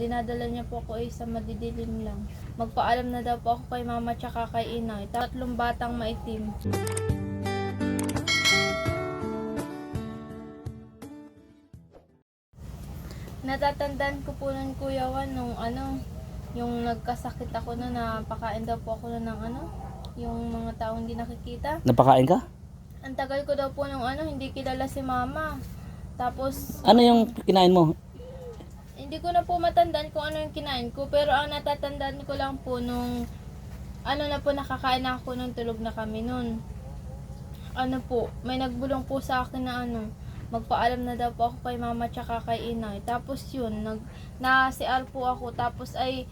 Dinadala niya po ako sa madidilim lang. Magpaalam na daw po ako kay mama tsaka kay inay. 3 batang maitim. Natatandaan ko po nun Kuya Juan nung yung nagkasakit ako na napakain daw po ako ng yung mga taong hindi nakikita. Napakain ka? Ang tagal ko daw po nung hindi kilala si mama. Tapos Ano yung kinain mo? hindi ko na po matandaan kung ano yung kinain ko, pero ang natatandaan ko lang po nung na po nakakain na ako nung tulog na kami nun. May nagbulong po sa akin na magpaalam na daw po ako kay mama tsaka kay inay. Tapos yun, na-CR po ako, tapos ay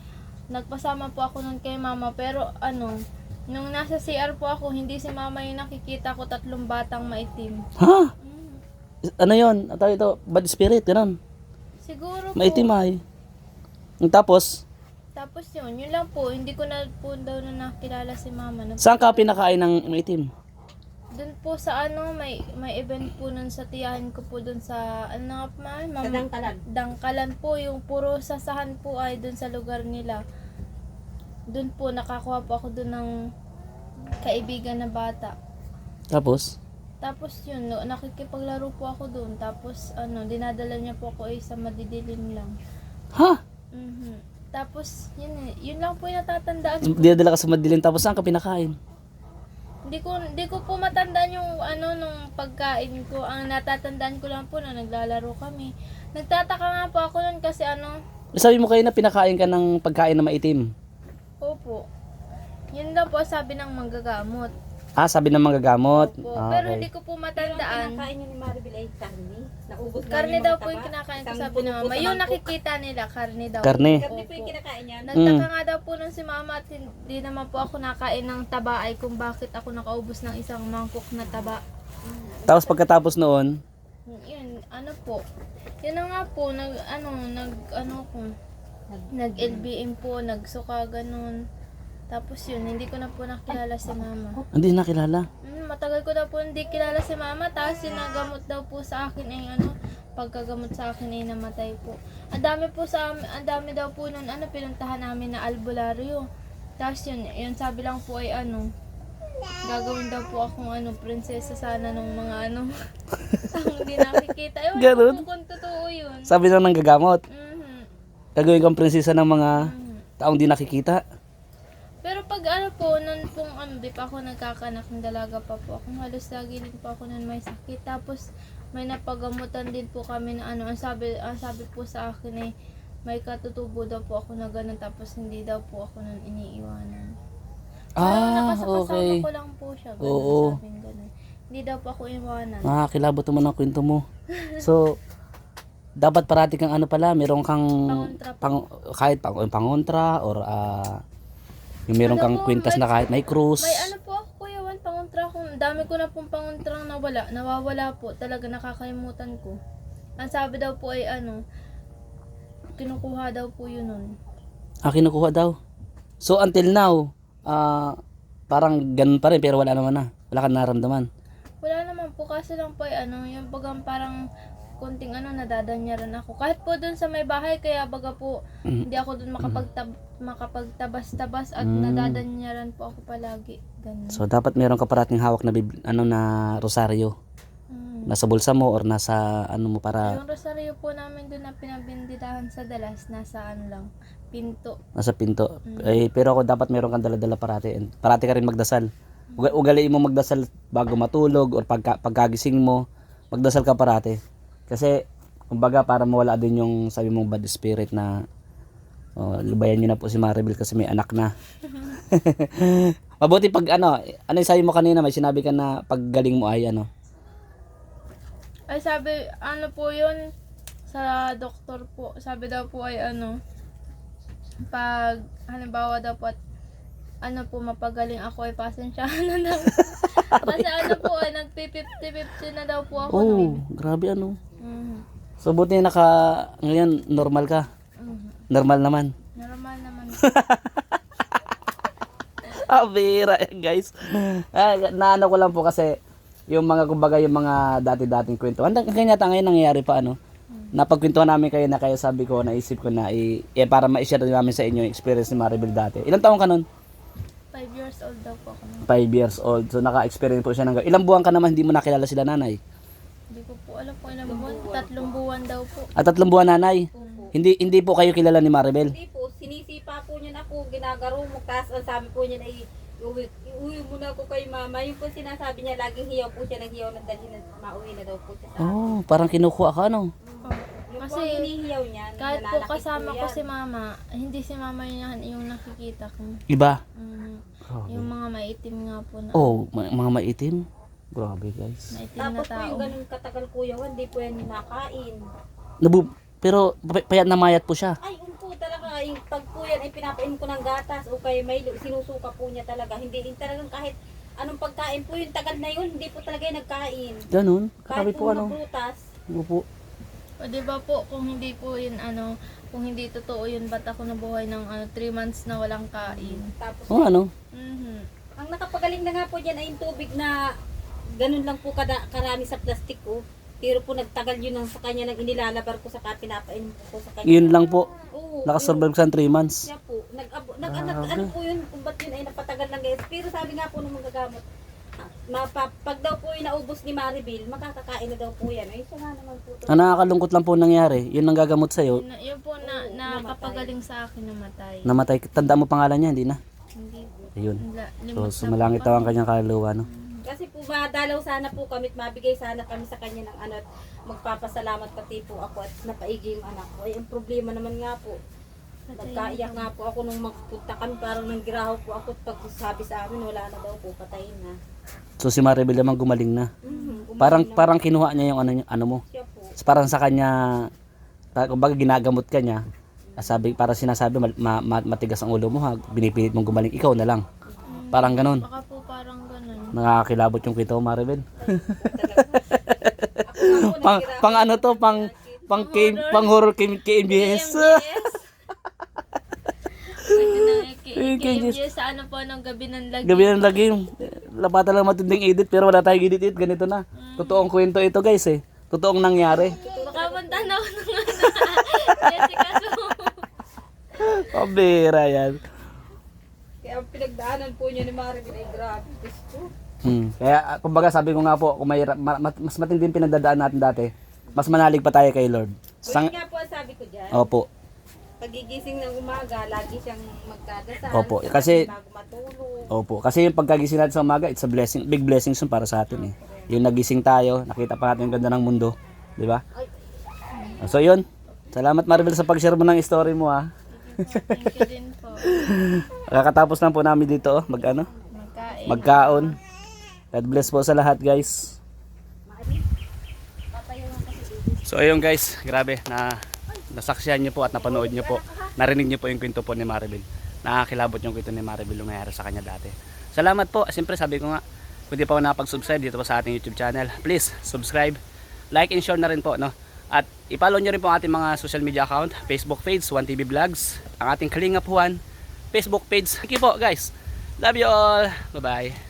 nagpasama po ako nun kay mama, pero nung nasa CR po ako, hindi si mama yung nakikita ko, 3 batang maitim. Ha? Ano yun? Tawag ito, bad spirit, gano'n. Siguro po. Maitim ay. Tapos, Yun lang po, hindi ko na po daw na nakilala si mama. saan ka pinakain ng maitim? Doon po sa may event po nun sa tiyahin ko po doon sa Sa Dangkalan. Dangkalan po, yung puro sasahan po ay doon sa lugar nila. Doon po nakakuha po ako doon ng kaibigan na bata. Tapos, Yun, nakikipaglaro po ako doon. Tapos dinadala niya po ako sa madidilim lang. ha? Tapos yun lang po yung natatandaan ko. Dinadala ka sa madilim, tapos saan ka pinakain? Hindi ko po matandaan yung nung pagkain ko. Ang natatandaan ko lang po na naglalaro kami. Nagtataka nga po ako nun kasi Sabi mo kayo na pinakain ka ng pagkain na maitim. opo. Yun lang po sabi ng manggagamot. Sabi ng manggagamot. Opo. Ah, Pero okay. hindi ko po Ang matandaan. kinakain niyo ni Maribel ay karne. Naubos na Karne yung daw mga po yung taba. kinakain ko Isang sabi ng mama. bulbos Yung na nakikita nila, karne daw. Karne. Karne po yung kinakain niya. Nagtaka nga daw po nun si mama at hindi naman po ako nakain ng taba ay kung bakit ako nakaubos ng isang mangkok na taba. Tapos pagkatapos noon, Yun, po. Yun na nga po, nag-LBM po, nagsuka, ganun. Tapos yun, hindi ko na po nakilala si mama. hindi nakilala. Matagal ko daw po hindi kilala si mama, tapos sinagamot daw po sa akin ay pagkagamot sa akin ay namatay po. Ang dami daw po nun, pinuntahan namin na albularyo. Tapos yun sabi lang po ay gagawin daw po akong prinsesa sana nung mga ang hindi nakikita. Ewan Ganun? ko po kung totoo yun. Sabi lang ng gagamot, Mhm. gagawin kang prinsesa ng mga taong di nakikita. Pero pag nun pong di pa ako nagkakanak ng dalaga pa po ako, halos lagi din po ako nun may sakit. Tapos may napagamutan din po kami na ang sabi po sa akin may katutubo daw po ako na ganun, tapos hindi daw po ako nun iniiwanan. Nakasakasama Okay. ko lang po siya, ganun, Oo. sabing ganun. Hindi daw po ako iwanan. Kilabot naman ang kwento mo. So, dapat parati kang meron kang Pangontra kahit pangontra or yung meron kang kwintas na kahit may krus. May po ako Kuya Juan, pangontra ko. Dami ko na pong pangontrang nawawala po. Talaga nakakalimutan ko. Ang sabi daw po ay kinukuha daw po yun nun. Kinukuha daw. So, until now, parang ganun pa rin pero wala naman na. Wala kang naramdaman. Wala naman po, kasi lang po ay yung bagang parang konting nadadanyaran ako. Kahit po dun sa may bahay, kaya baga po, hindi ako dun makapagtabas-tabas at nadadanyaran po ako palagi. Ganun. So, dapat meron ka parating hawak na na rosaryo. Nasa bulsa mo or nasa mo para Yung rosaryo po namin dun na pinabindidahan sa dalas, nasa lang, pinto. nasa pinto. Pero ako dapat meron kang dala-dala parati. And parati ka rin magdasal. Ugaliin mo magdasal bago matulog or pagkagising mo, magdasal ka parati. Kasi kumbaga para mawala din yung sabi mong bad spirit na lubayan niyo na po si Maribel kasi may anak na. Mabuti pag yung sabi mo kanina, may sinabi ka na paggaling mo ay Ay sabi, po yun, sa doktor po, sabi daw po ay pag halimbawa daw po at mapagaling ako ay pasensyahan na daw. Kasi ay nagpi-50-50 na daw po ako. Grabe Mhm. So buti ngayon normal ka. Normal naman. Normal naman. Bira yan guys. Naano ko lang po kasi yung mga kumbaga yung mga dati-dating kwento. Hanggang yata ngayon nangyayari pa napagkwentuhan namin kayo na kaya sabi ko, naisip ko na para ma-share din namin sa inyo yung experience ni Maribel dati. Ilang taon ka nun? 5 years old daw po ako. 5 years old. So naka-experience po siya ng ilang buwan ka naman hindi mo nakilala sila nanay? Hindi ko po alam kung ilang buwan. 3 buwan daw po. At 3 buwan nanay? Hindi po kayo kilala ni Maribel? Hindi po, sinisipa po niya na ako, ginagarumok. Tapos ang sabi po niya na iuwi muna ako kay mama. Yung po sinasabi niya, laging hiyaw po siya ng hiyaw na dalhin na mauwi na daw po siya sa Oh, parang kinukuha ka no? Yung Kasi po ang hinihiyaw niya, Kahit po nalalaki kasama ko yan. si mama, hindi si mama yung nakikita ko. Iba? Mhm. Grabe. Yung mga maitim nga po na. Oh, mga maitim? Grabe guys. Maitim na Tapos po tao. yung ganun katagal kuya, hindi po yan nakain. Pero payat na mayat po siya. Ay, po talaga, yung pag po yan ay pinapainom ko ng gatas o kaya may sinusuka po niya talaga. Hindi talagang kahit anong pagkain po yung tagal na yun, hindi po talaga yung nagkain. Ganun? Grabe Kahit po po ano? prutas. Opo. O di ba po, kung hindi po yun kung hindi totoo yun, ba't ako nabuhay ng 3 months na walang kain? Tapos, Oh, ano? Mhm. ang nakapagaling na nga po dyan ay yung tubig na ganun lang po karami sa plastic ko. Pero po nagtagal yun sa kanya nang inilalabar ko sa pinapainom ko sa kanya. Yun lang po. Oo. Nakasurvive sa 3 months. Siya po, ano po yun, kung ba't yun ay napatagal lang guys. Pero sabi nga po nung magagamot, pag daw po yung naubos ni Maribel, makakakain na daw po yan. Ay, siya nga naman po. Ang nakakalungkot lang po nangyari, yun ang gagamot sa'yo, Yun po nakapagaling sa akin namatay. namatay. Tanda mo pangalan niya, hindi na? Hindi po. Ayun. Limot So, na sumalangit po daw ang kanyang kaluluwa, no? Kasi po madalaw sana po kami at mabigay sana kami sa kanya ng at magpapasalamat pati po ako at napaigi yung anak ko. Ay, ang problema naman nga po, nagkaiyak nga po ako nung magpunta kami, parang nanggiraho po ako at pag sabi sa amin, wala na daw po, patayin na. So si Maribel naman gumaling na. Gumaling na Parang kinuha niya yung ano mo. siya po. Parang sa kanya, kumbaga ginagamot ka niya. Parang sinasabi, matigas ang ulo mo ha, binipilit mong gumaling, ikaw na lang. Parang ganon. Baka po parang ganun. Nakakakilabot yung kwento mo, Maribel. Ako nga po, Pang ano to, pang horror KMBS. KMJ sa ano po ng gabi ng lagi. Gabi ng lagim. Lapatan lang matinding edit pero wala tayong edit. Ganito na. Totoong kwento ito guys eh. Totoong nangyari. Baka punta na ako ng Jessica so. Pabira yan. Kaya ang pinagdaanan po niya ni Maribel ay grabe. Gusto. Kaya kumbaga sabi ko nga po, kung mas matinding pinagdadaan natin dati, mas manalig pa tayo kay Lord. Yun nga po ang sabi ko dyan. Opo. Pagigising ng umaga, lagi siyang magdadasal. Opo, kasi- bago matulog. Opo. Kasi yung pagkagising natin sa umaga, it's a blessing. Big blessing yun para sa atin eh. Yung nagising tayo, nakita pa natin yung ganda ng mundo. Di ba? So yun. Salamat Maribel sa pag-share mo ng story mo ha. Thank you din po. Kakatapos lang po namin dito Magkain. magkaon. God bless po sa lahat guys. So ayun guys, grabe na nasaksihan niyo po at napanood niyo po. Narinig niyo po yung kwento po ni Maribel. Nakakilabot yung kwento ni Maribel yung nangyari sa kanya dati. Salamat po. Siyempre sabi ko nga, kung di pa ako nakapag-subscribe dito po sa ating YouTube channel, please subscribe, like and share na rin po, no? At i-follow nyo rin po ang ating mga social media account, Facebook page, 1TV Vlogs, ang ating Kalingap Juan Facebook page. Thank you po guys. Love you all. Bye-bye.